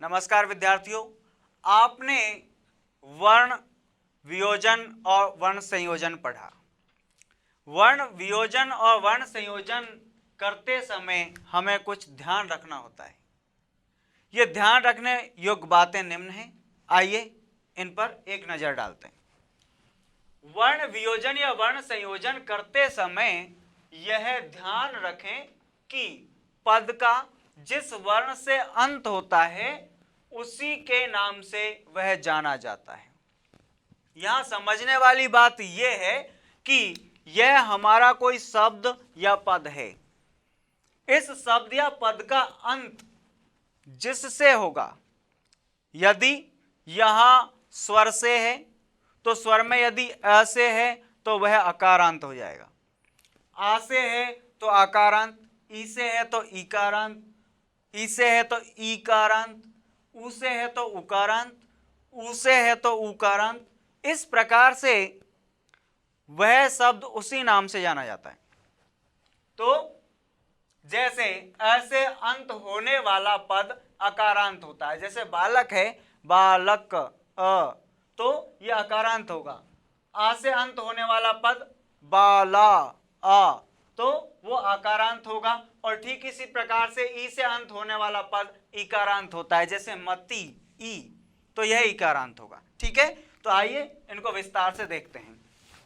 नमस्कार विद्यार्थियों, आपने वर्ण वियोजन और वर्ण संयोजन पढ़ा। वर्ण वियोजन और वर्ण संयोजन करते समय हमें कुछ ध्यान रखना होता है। ये ध्यान रखने योग्य बातें निम्न हैं, आइए इन पर एक नज़र डालते हैं। वर्ण वियोजन या वर्ण संयोजन करते समय यह ध्यान रखें कि पद का जिस वर्ण से अंत होता है उसी के नाम से वह जाना जाता है। यहां समझने वाली बात यह है कि यह हमारा कोई शब्द या पद है। इस शब्द या पद का अंत जिससे होगा, यदि यहां स्वर से है तो स्वर में यदि अ से है तो वह अकारांत हो जाएगा, आ से है तो आकारांत, ई से है तो ईकारांत, ई से है तो ईकारांत, उ से है तो उकारांत, उ से है तो उकारांत। इस प्रकार से वह शब्द उसी नाम से जाना जाता है। तो जैसे अ से अंत होने वाला पद अकारांत होता है, जैसे बालक है बालक अ, तो यह अकारांत होगा। आ से अंत होने वाला पद बाला आ, तो वो आकारांत होगा। और ठीक इसी प्रकार से ई से अंत होने वाला पद इकारांत होता है, जैसे मती ई, तो यह इकारांत होगा। ठीक है, तो आइए इनको विस्तार से देखते हैं।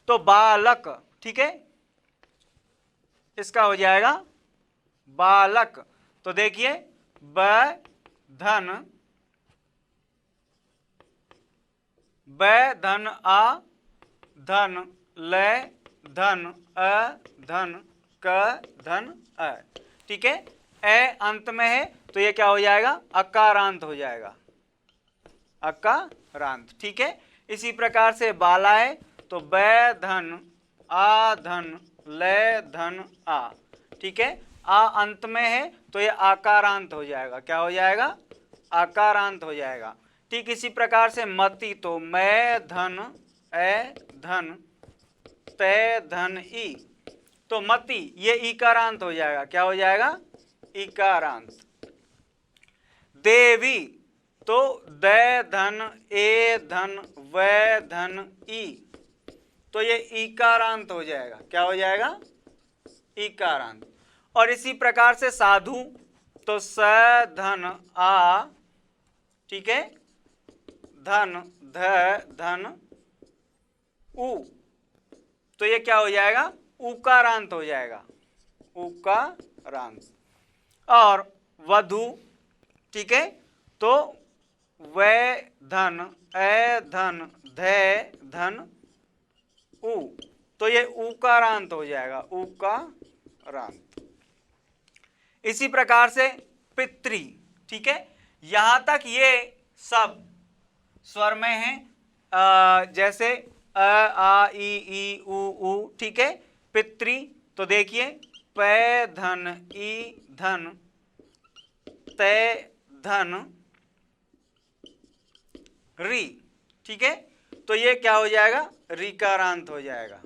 तो बालक, ठीक है, इसका हो जाएगा बालक। तो देखिए ब धन आ धन ल धन अ धन क धन अ, ठीक है। ए अंत में है तो ये क्या हो जाएगा, अकारांत हो जाएगा, अकारांत। ठीक है, इसी प्रकार से बाला है तो ब धन आ धन ल धन आ, ठीक है। आ अंत में है तो ये आकारांत हो जाएगा, क्या हो जाएगा, आकारांत हो जाएगा। ठीक इसी प्रकार से मति, तो मैं धन ए धन ते धन ई, तो मति ये इकारांत हो जाएगा, क्या हो जाएगा, इकारांत। देवी, तो द धन ए धन व धन ई, तो ये इकारांत हो जाएगा, क्या हो जाएगा, इकारांत। और इसी प्रकार से साधु, तो स धन आ, ठीक है, धन ध धन उ, तो ये क्या हो जाएगा, उकारांत हो जाएगा, उकारांत। और वधु, ठीक है, तो व धन ए धन ध धन उ, तो ये उकारांत हो जाएगा, उकारांत। इसी प्रकार से पितृ, ठीक है, यहां तक ये सब स्वर में है, जैसे अ आ ई उ, ठीक है। पितृ, तो देखिए प धन ई धन ते धन री, ठीक है, तो ये क्या हो जाएगा, रीकारांत हो जाएगा।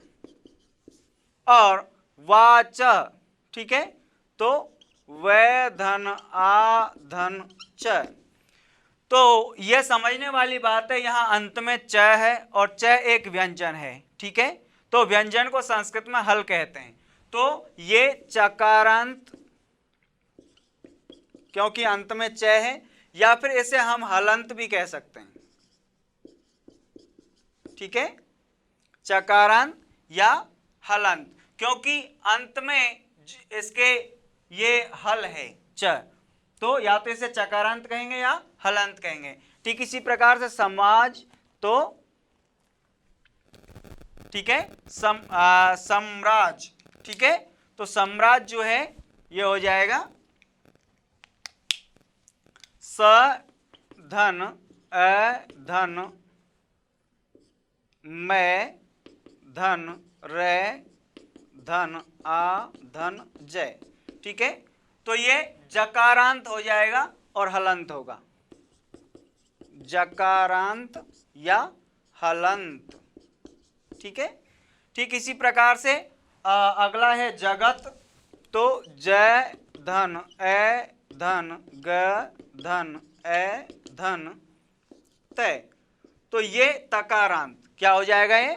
और वाच, ठीक है, तो व धन आ धन च, तो यह समझने वाली बात है, यहां अंत में च है और च एक व्यंजन है, ठीक है। तो व्यंजन को संस्कृत में हल कहते हैं, तो ये चकारांत, क्योंकि अंत में च है, या फिर इसे हम हलंत भी कह सकते हैं, ठीक है, चकारांत या हलंत, क्योंकि अंत में इसके ये हल है च, तो या तो इसे चकारांत कहेंगे या हलंत कहेंगे। ठीक इसी प्रकार से समाज, तो ठीक है, सम्राज, ठीक है, तो सम्राज जो है ये हो जाएगा स धन अ धन मैं धन रे धन आ धन जय, ठीक है, तो ये जकारांत हो जाएगा और हलंत होगा, जकारांत या हलंत, ठीक है। ठीक इसी प्रकार से अगला है जगत, तो ज धन ए धन ग धन ए धन तय। तो ये तकारांत क्या हो जाएगा, ये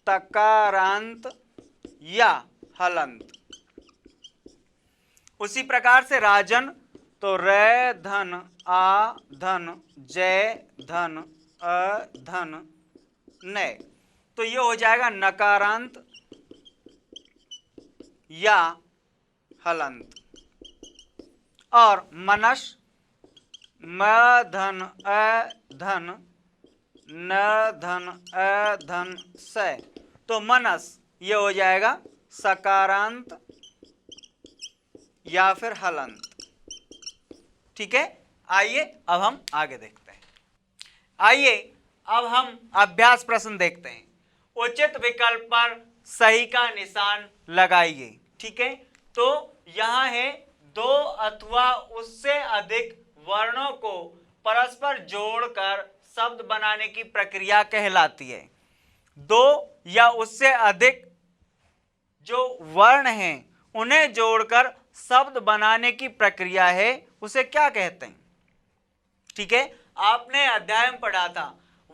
तकारांत या हलंत। उसी प्रकार से राजन, तो रे धन आ धन जय धन अ धन नय, तो ये हो जाएगा नकारांत या हलंत। और मनस, म धन अ धन न धन अ धन से, तो मनस ये हो जाएगा सकारांत या फिर हलंत। ठीक है, आइए अब हम आगे देखते हैं। आइए अब हम अभ्यास प्रश्न देखते हैं। उचित विकल्प पर सही का निशान लगाइए। ठीक है, तो यहां है दो अथवा उससे अधिक वर्णों को परस्पर जोड़कर शब्द बनाने की प्रक्रिया कहलाती है। दो या उससे अधिक जो वर्ण हैं उन्हें जोड़कर शब्द बनाने की प्रक्रिया है, उसे क्या कहते हैं? ठीक है, आपने अध्याय में पढ़ा था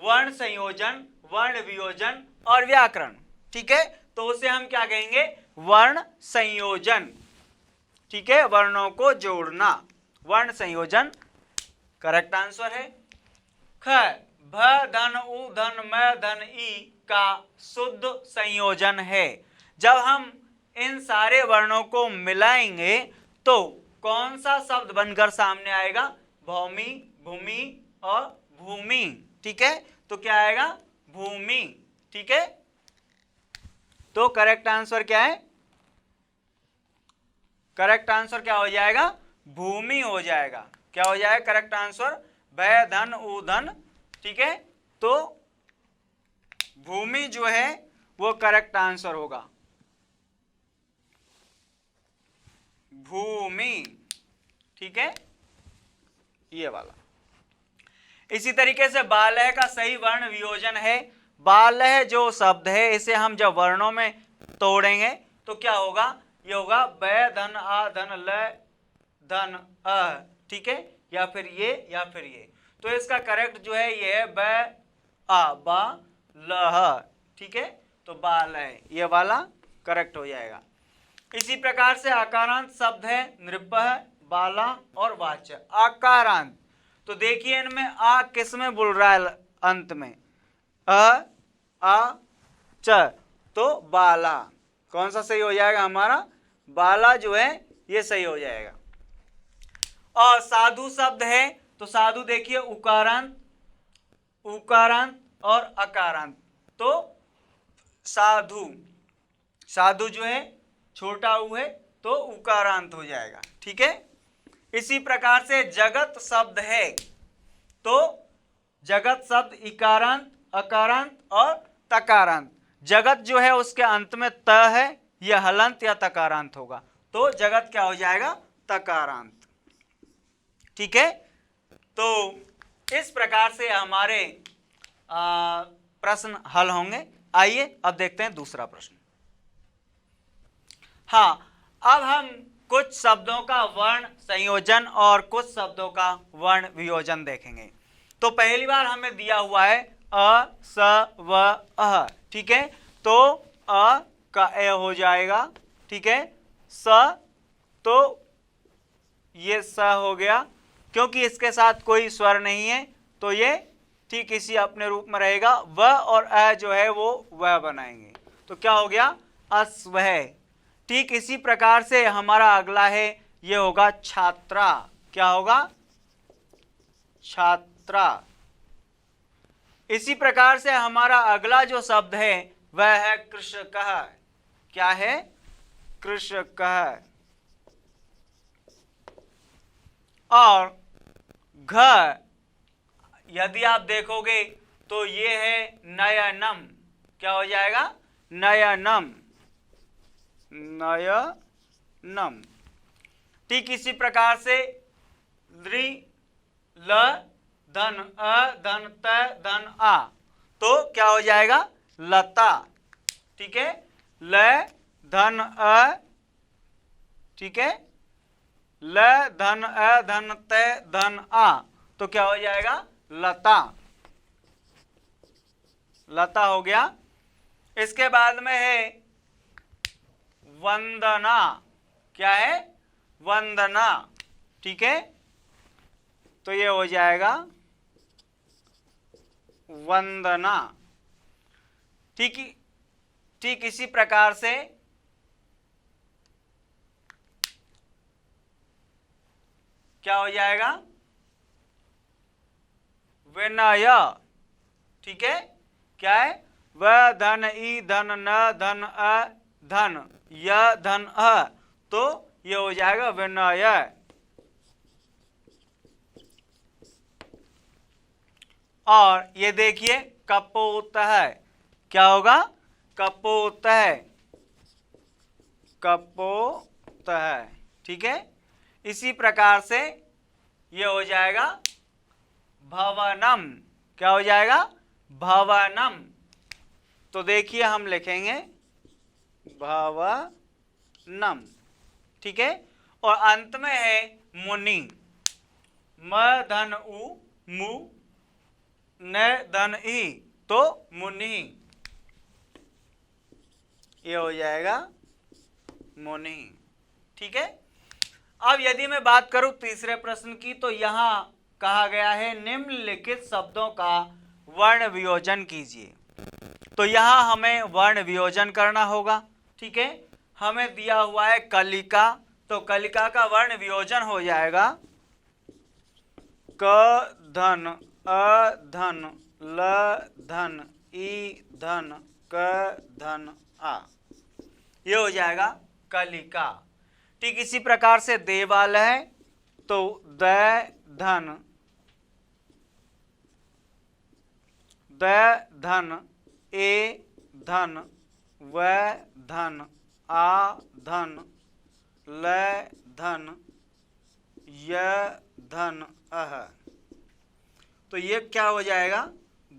वर्ण संयोजन, वर्ण वियोजन और व्याकरण। ठीक है, तो उसे हम क्या कहेंगे? वर्ण संयोजन। ठीक है, वर्णों को जोड़ना, वर्ण संयोजन करेक्ट आंसर है। ख, भ धन उ धन म धन ई का शुद्ध संयोजन है। जब हम इन सारे वर्णों को मिलाएंगे तो कौन सा शब्द बनकर सामने आएगा? भौमी, भूमि और भूमि। ठीक है, तो क्या आएगा? भूमि। ठीक है, तो करेक्ट आंसर क्या है? करेक्ट आंसर क्या हो जाएगा? भूमि हो जाएगा। क्या हो जाएगा करेक्ट आंसर? भय धन उ धन। ठीक है, तो भूमि जो है वो करेक्ट आंसर होगा, भूमि। ठीक है, ये वाला। इसी तरीके से बालह का सही वर्ण वियोजन है। बालह जो शब्द है इसे हम जब वर्णों में तोड़ेंगे तो क्या होगा? ये होगा ब धन आ धन ल धन अ। ठीक है, या फिर ये। तो इसका करेक्ट जो है ये है ब आ बा लह। ठीक है, तो बालह ये वाला करेक्ट हो जाएगा। इसी प्रकार से आकारांत शब्द है नृपः, बाला और वाच्य। आकारांत, तो देखिए इनमें आ किस में बोल रहा है? अंत में अ आ च, तो बाला। कौन सा सही हो जाएगा हमारा? बाला जो है ये सही हो जाएगा। और साधु शब्द है, तो साधु देखिए उकारांत, उकारांत और अकारांत। तो साधु, साधु जो है छोटा उ है तो उकारांत हो जाएगा। ठीक है, इसी प्रकार से जगत शब्द है, तो जगत शब्द इकारांत, अकारांत और तकारांत। जगत जो है उसके अंत में त है, यह हलंत या तकारांत होगा, तो जगत क्या हो जाएगा? तकारांत। ठीक है, तो इस प्रकार से हमारे प्रश्न हल होंगे। आइए अब देखते हैं दूसरा प्रश्न। हाँ, अब हम कुछ शब्दों का वर्ण संयोजन और कुछ शब्दों का वर्ण वियोजन देखेंगे। तो पहली बार हमें दिया हुआ है अ स व अह। ठीक है, तो अ का ए हो जाएगा। ठीक है, स, तो ये स हो गया, क्योंकि इसके साथ कोई स्वर नहीं है तो ये ठीक इसी अपने रूप में रहेगा। व और अ जो है वो वह बनाएंगे, तो क्या हो गया? अस्वह। ठीक इसी प्रकार से हमारा अगला है, ये होगा छात्रा। क्या होगा? छात्रा। इसी प्रकार से हमारा अगला जो शब्द है वह है कृषकः। क्या है? कृषकः। और घ, यदि आप देखोगे तो ये है नयनम। क्या हो जाएगा? नयनम, नयनम। ठीक इसी प्रकार से रि, ल धन अ धन त धन आ, तो क्या हो जाएगा? लता। ठीक है, ल धन अ, ठीक है, ल धन अ धन त धन आ, तो क्या हो जाएगा? लता। लता हो गया। इसके बाद में है वंदना। क्या है? वंदना। ठीक है, तो ये हो जाएगा वंदना। ठीक इसी प्रकार से क्या हो जाएगा? विनय। ठीक है, क्या है? व धन ई धन न धन अ धन य धन अ, तो ये हो जाएगा विनय। और ये देखिए कपोतः। क्या होगा? कपोतः। कपोतः। ठीक है, इसी प्रकार से ये हो जाएगा भवनम। क्या हो जाएगा? भवनम। तो देखिए हम लिखेंगे भवनम। ठीक है, और अंत में है मुनि। म धन उ मु न धन ई, तो मुनि। ये हो जाएगा मुनि। ठीक है, अब यदि मैं बात करूं तीसरे प्रश्न की, तो यहां कहा गया है निम्नलिखित शब्दों का वर्ण वियोजन कीजिए। तो यहां हमें वर्ण वियोजन करना होगा। ठीक है, हमें दिया हुआ है कलिका, तो कलिका का वर्ण वियोजन हो जाएगा क धन अ धन ल धन ई धन क धन आ। ये हो जाएगा कलिका। ठीक इसी प्रकार से देवालय, तो द धन ए धन व धन आ धन ल धन य धन अह, तो ये क्या हो जाएगा?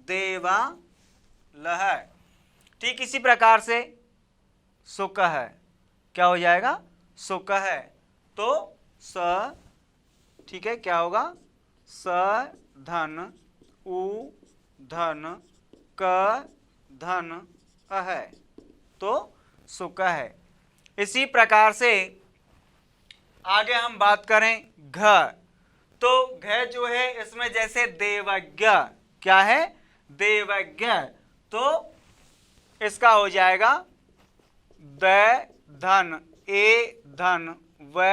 देवालय। ठीक इसी प्रकार से सुक है। क्या हो जाएगा? सुक है, तो स। ठीक है, क्या होगा? स धन उ धन क धन अह, तो सुक है। इसी प्रकार से आगे हम बात करें घ, तो घ जो है इसमें जैसे देवज्ञ। क्या है? देवज्ञ, तो इसका हो जाएगा द धन ए धन व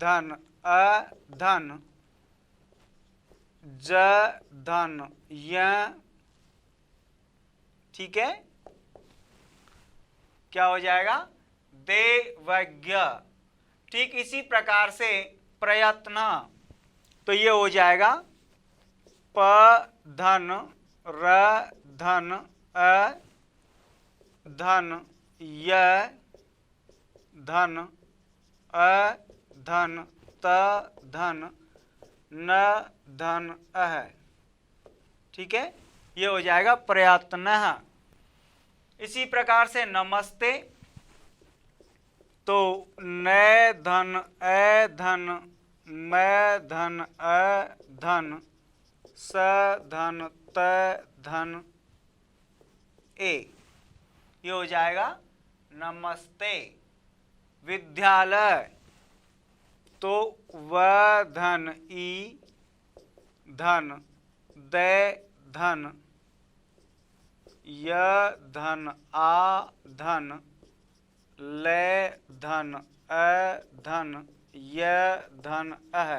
धन अ धन ज धन य। ठीक है, क्या हो जाएगा? देवज्ञ। ठीक इसी प्रकार से प्रयत्न, तो ये हो जाएगा प धन र धन अ धन य धन अ धन त धन न धन अह। ठीक है, ये हो जाएगा प्रयत्न। इसी प्रकार से नमस्ते, तो न धन अ धन म धन अ धन स धन त धन ए। ये हो जाएगा नमस्ते। विद्यालय, तो व धन ई धन द धन य धन आ धन ल धन अ धन य धन अह।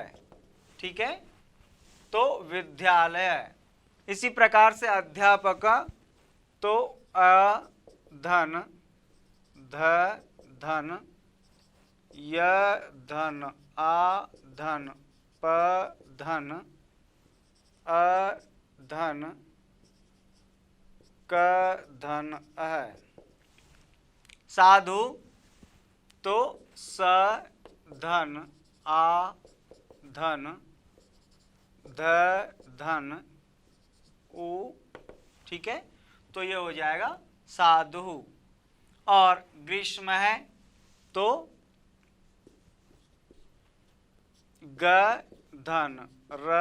ठीक है, तो विद्यालय। इसी प्रकार से अध्यापक, तो अ धन ध धन य धन आ धन प धन अ धन क धन अह। साधु, तो स धन आ धन ध धन उ। ठीक है, तो ये हो जाएगा साधु। और ग्रीष्म है, तो ग धन र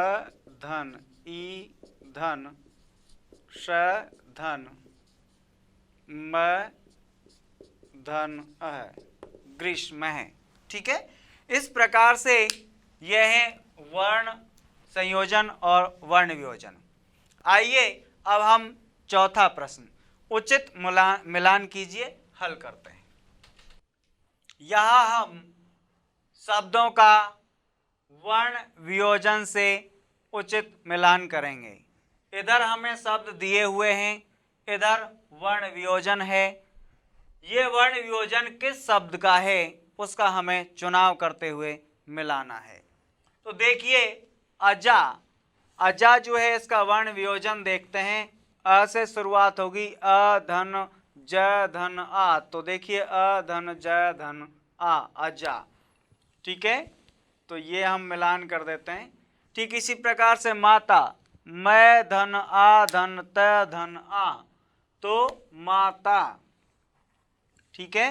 धन ई धन श धन म धन ग्रीष्म है। ठीक है, इस प्रकार से यह है वर्ण संयोजन और वर्ण वियोजन। आइए अब हम चौथा प्रश्न उचित मिलान कीजिए हल करते हैं। यहाँ हम शब्दों का वर्ण वियोजन से उचित मिलान करेंगे। इधर हमें शब्द दिए हुए हैं, इधर वर्ण वियोजन है। ये वर्ण वियोजन किस शब्द का है उसका हमें चुनाव करते हुए मिलाना है। तो देखिए अजा, अजा जो है इसका वर्ण वियोजन देखते हैं। अ से शुरुआत होगी, अ धन ज धन आ। तो देखिए अ धन ज धन आ, अजा। ठीक है, तो ये हम मिलान कर देते हैं। ठीक इसी प्रकार से माता, मैं धन आ धन त धन आ, तो माता। ठीक है,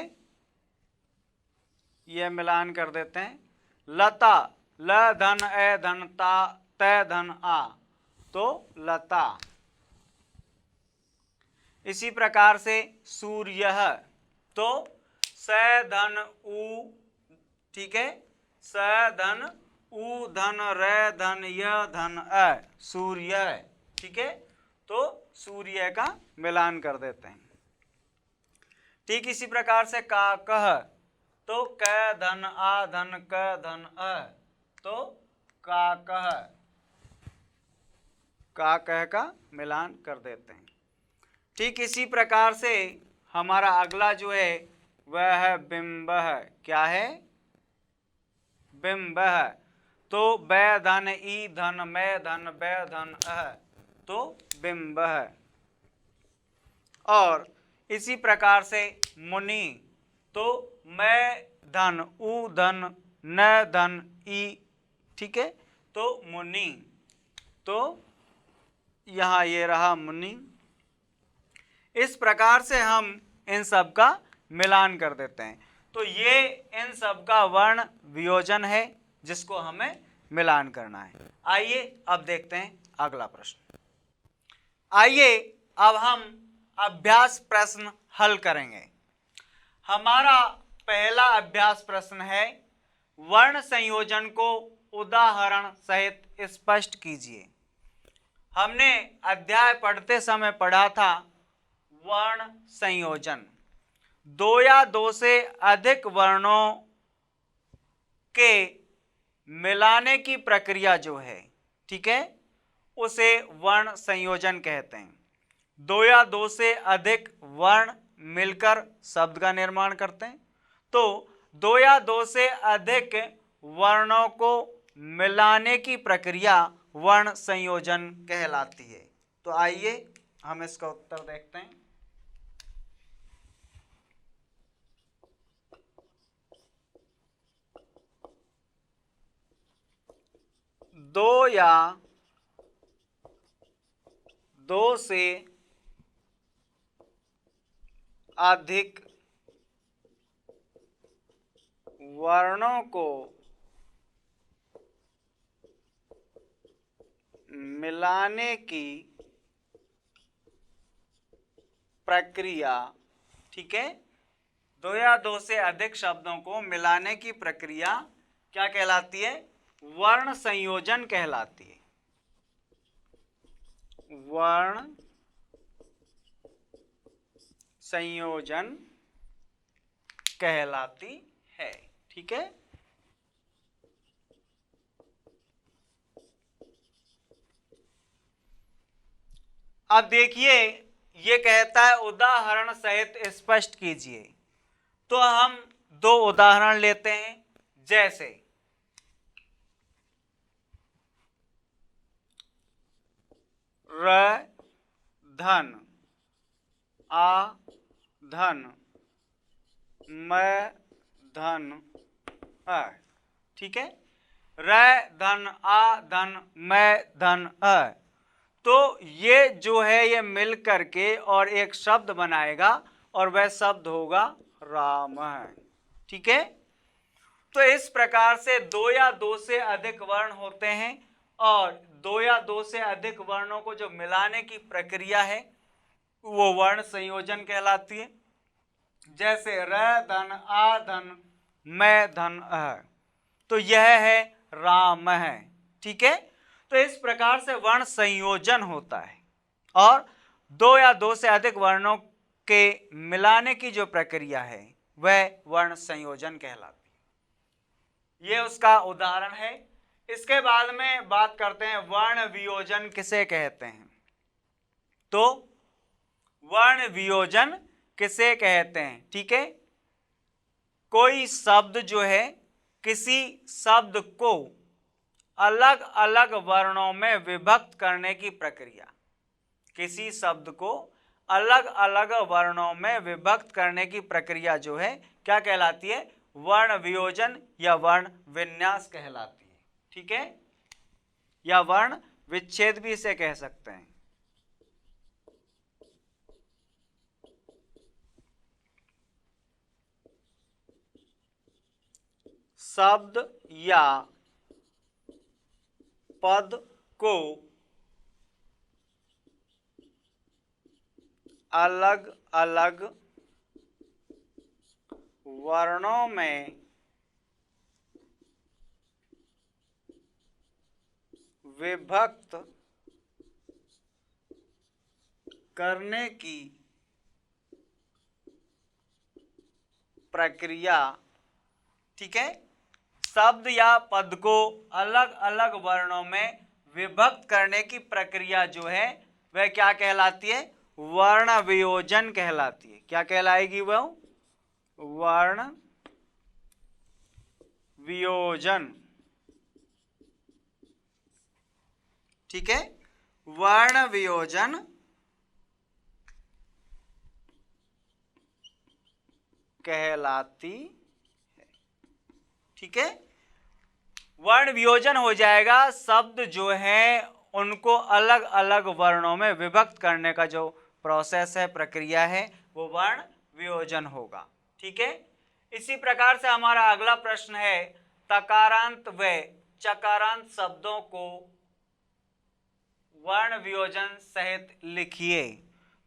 ये मिलान कर देते हैं। लता, ल धन ए धन ता त धन आ, तो लता। इसी प्रकार से सूर्य, तो स धन उ। ठीक है, स धन उ धन र धन य धन अ, सूर्य। ठीक है, तो सूर्य का मिलान कर देते हैं। ठीक इसी प्रकार से काकह, तो क धन आ धन क धन अ, तो काकह, काकह का मिलान कर देते हैं। ठीक इसी प्रकार से हमारा अगला जो है वह है बिंबह। क्या है? बिंबह, तो बै धन ई धन मैं धन बै धन अह, तो बिंबह। और इसी प्रकार से मुनि, तो मैं धन उ धन न धन ई। ठीक है, तो मुनि, तो यहाँ ये रहा मुनि। इस प्रकार से हम इन सब का मिलान कर देते हैं। तो ये इन सब का वर्ण वियोजन है जिसको हमें मिलान करना है। आइए अब देखते हैं अगला प्रश्न। आइए अब हम अभ्यास प्रश्न हल करेंगे। हमारा पहला अभ्यास प्रश्न है, वर्ण संयोजन को उदाहरण सहित स्पष्ट कीजिए। हमने अध्याय पढ़ते समय पढ़ा था वर्ण संयोजन, दो या दो से अधिक वर्णों के मिलाने की प्रक्रिया जो है, ठीक है, उसे वर्ण संयोजन कहते हैं। दो या दो से अधिक वर्ण मिलकर शब्द का निर्माण करते हैं। तो दो या दो से अधिक वर्णों को मिलाने की प्रक्रिया वर्ण संयोजन कहलाती है। तो आइए हम इसका उत्तर देखते हैं। दो या दो से अधिक वर्णों को मिलाने की प्रक्रिया, ठीक है, दो या दो से अधिक शब्दों को मिलाने की प्रक्रिया क्या कहलाती है? वर्ण संयोजन कहलाती है। वर्ण संयोजन कहलाती है। ठीक है, अब देखिए ये कहता है उदाहरण सहित स्पष्ट कीजिए। तो हम दो उदाहरण लेते हैं, जैसे र धन आ धन म धन अ। ठीक है, र धन आ धन म धन अ, तो ये जो है ये मिल करके और एक शब्द बनाएगा और वह शब्द होगा राम। ठीक है, तो इस प्रकार से दो या दो से अधिक वर्ण होते हैं और दो या दो से अधिक वर्णों को जो मिलाने की प्रक्रिया है वो वर्ण संयोजन कहलाती है। जैसे र धन आ धन मैं धन अ, तो यह है राम है। ठीक है, तो इस प्रकार से वर्ण संयोजन होता है और दो या दो से अधिक वर्णों के मिलाने की जो प्रक्रिया है वह वर्ण संयोजन कहलाती है। ये उसका उदाहरण है। इसके बाद में बात करते हैं वर्ण वियोजन किसे कहते हैं। तो वर्ण वियोजन किसे कहते हैं, ठीक है, कोई शब्द जो है किसी शब्द को अलग अलग वर्णों में विभक्त करने की प्रक्रिया, किसी शब्द को अलग अलग वर्णों में विभक्त करने की प्रक्रिया जो है क्या कहलाती है, वर्ण वियोजन या वर्ण विन्यास कहलाती है। ठीक है, या वर्ण विच्छेद भी इसे कह सकते हैं। शब्द या पद को अलग अलग वर्णों में विभक्त करने की प्रक्रिया, ठीक है, शब्द या पद को अलग अलग वर्णों में विभक्त करने की प्रक्रिया जो है वह क्या कहलाती है, वर्ण वियोजन कहलाती है। क्या कहलाएगी वह, वर्ण वियोजन। ठीक है, वर्ण वियोजन कहलाती है। ठीक है, वर्ण वियोजन हो जाएगा, शब्द जो है उनको अलग अलग वर्णों में विभक्त करने का जो प्रोसेस है, प्रक्रिया है, वो वर्ण वियोजन होगा। ठीक है, इसी प्रकार से हमारा अगला प्रश्न है, तकारांत व चकारांत शब्दों को वर्ण वियोजन सहित लिखिए।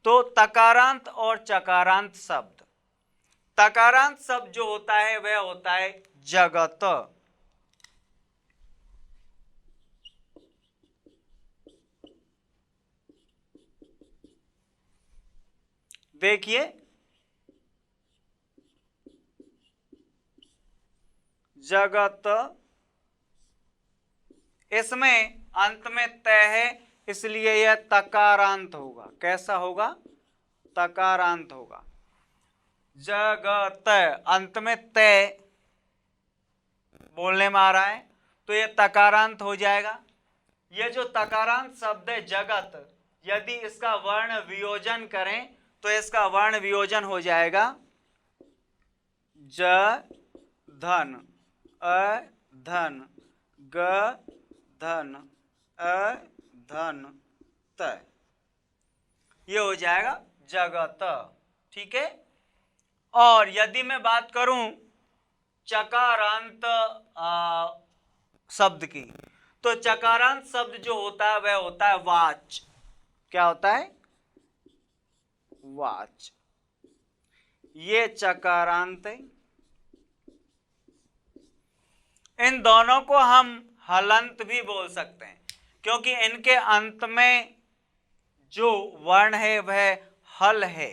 तो तकारांत और चकारांत शब्द, तकारांत शब्द जो होता है वह होता है जगत। देखिए जगत, इसमें अंत में तय है इसलिए यह तकारांत होगा। कैसा होगा, तकारांत होगा। जगत अंत में तय बोलने में आ रहा है तो यह तकारांत हो जाएगा। यह जो तकारांत शब्द है जगत, यदि इसका वर्ण वियोजन करें तो इसका वर्ण वियोजन हो जाएगा ज धन अ धन ग धन अ धन त, ये हो जाएगा जगत। ठीक है, और यदि मैं बात करूं चकारांत शब्द की, तो चकारांत शब्द जो होता है वह होता है वाच। क्या होता है, वाच। ये चकारांत है। इन दोनों को हम हलंत भी बोल सकते हैं क्योंकि इनके अंत में जो वर्ण है वह हल है,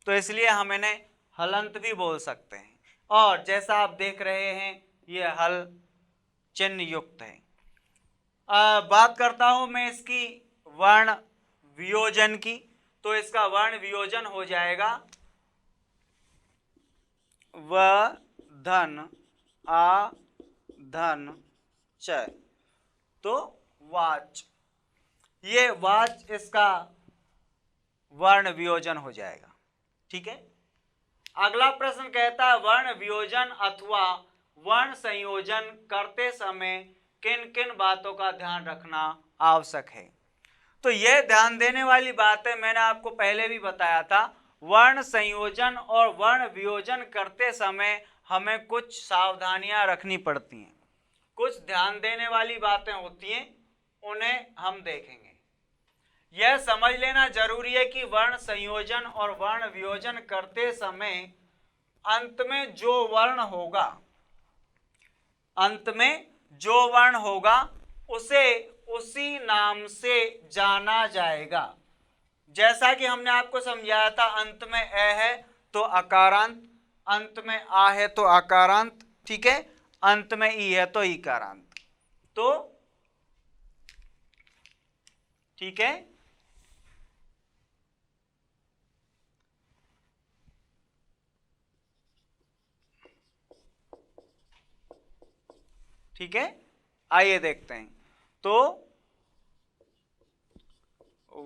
तो इसलिए हम इन्हें हलंत भी बोल सकते हैं। और जैसा आप देख रहे हैं ये हल चिन्ह युक्त है। बात करता हूं मैं इसकी वर्ण वियोजन की, तो इसका वर्ण वियोजन हो जाएगा व धन आ धन च, तो वाच। ये वाच इसका वर्ण वियोजन हो जाएगा। ठीक है, अगला प्रश्न कहता है वर्ण वियोजन अथवा वर्ण संयोजन करते समय किन किन बातों का ध्यान रखना आवश्यक है। तो यह ध्यान देने वाली बात है, मैंने आपको पहले भी बताया था, वर्ण संयोजन और वर्ण वियोजन करते समय हमें कुछ सावधानियां रखनी पड़ती हैं, कुछ ध्यान देने वाली बातें होती हैं उन्हें हम देखेंगे। यह समझ लेना जरूरी है कि वर्ण संयोजन और वर्ण वियोजन करते समय अंत में जो वर्ण होगा, अंत में जो वर्ण होगा उसे उसी नाम से जाना जाएगा। जैसा कि हमने आपको समझाया था, अंत में ए है तो अकारांत, अंत में आ है तो आकारांत, ठीक है, अंत में ई है तो ईकारांत। तो ठीक है, ठीक है, आइए देखते हैं। तो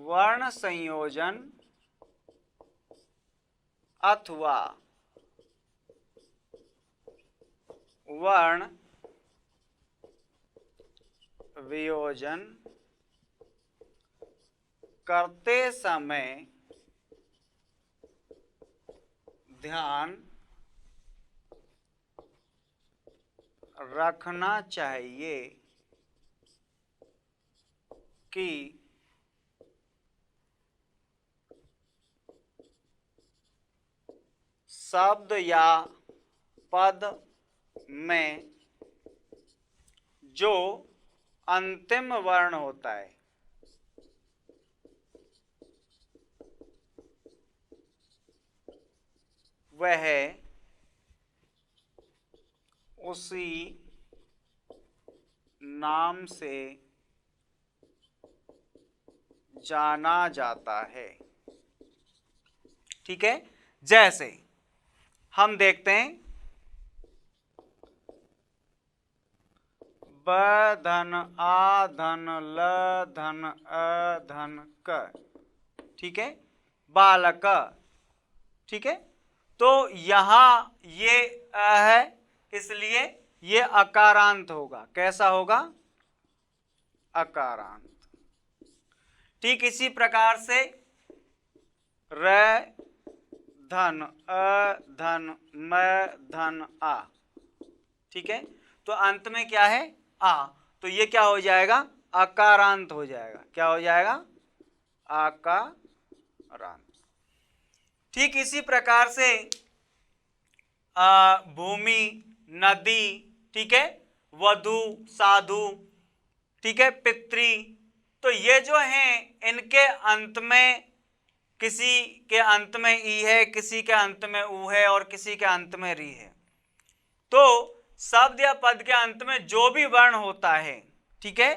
वर्ण संयोजन अथवा वर्ण वियोजन करते समय ध्यान रखना चाहिए कि शब्द या पद में जो अंतिम वर्ण होता है वह उसी नाम से जाना जाता है। ठीक है, जैसे हम देखते हैं ब धन आ धन ल धन अ धन क, ठीक है, बालक, ठीक है। तो यहां ये अ है, इसलिए ये अकारांत होगा। कैसा होगा? अकारांत। ठीक इसी प्रकार से र धन अ धन म धन आ, ठीक है, तो अंत में क्या है? आ, तो ये क्या हो जाएगा? अकारांत हो जाएगा। क्या हो जाएगा? आकारांत। ठीक इसी प्रकार से भूमि, नदी, ठीक है, वधु, साधु, ठीक है, पितृ, तो ये जो हैं इनके अंत में, किसी के अंत में ई है, किसी के अंत में ऊ है और किसी के अंत में री है। तो शब्द या पद के अंत में जो भी वर्ण होता है, ठीक है,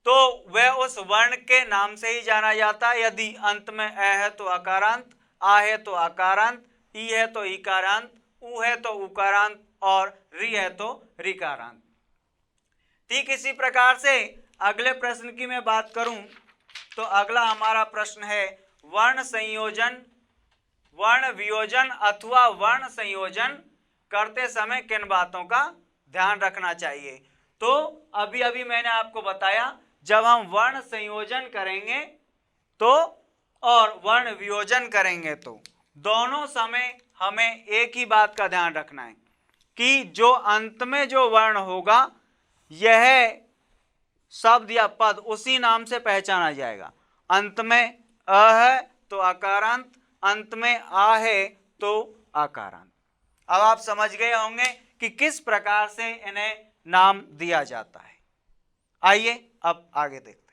तो वह उस वर्ण के नाम से ही जाना जाता है। यदि अंत में अ है तो अकारांत, आ है तो आकारांत, ई है तो ईकारांत, ऊ है तो उकारांत और री है तो ऋकारांत। ठीक इसी प्रकार से अगले प्रश्न की मैं बात करूं तो अगला हमारा प्रश्न है वर्ण संयोजन, वर्ण वियोजन अथवा वर्ण संयोजन करते समय किन बातों का ध्यान रखना चाहिए। तो अभी अभी मैंने आपको बताया, जब हम वर्ण संयोजन करेंगे तो और वर्ण वियोजन करेंगे तो दोनों समय हमें एक ही बात का ध्यान रखना है कि जो अंत में जो वर्ण होगा यह शब्द या पद उसी नाम से पहचाना जाएगा। अंत में अ है तो अकारांत, अंत में आ है तो आकारांत। अब आप समझ गए होंगे कि किस प्रकार से इन्हें नाम दिया जाता है। आइए अब आगे देखते हैं।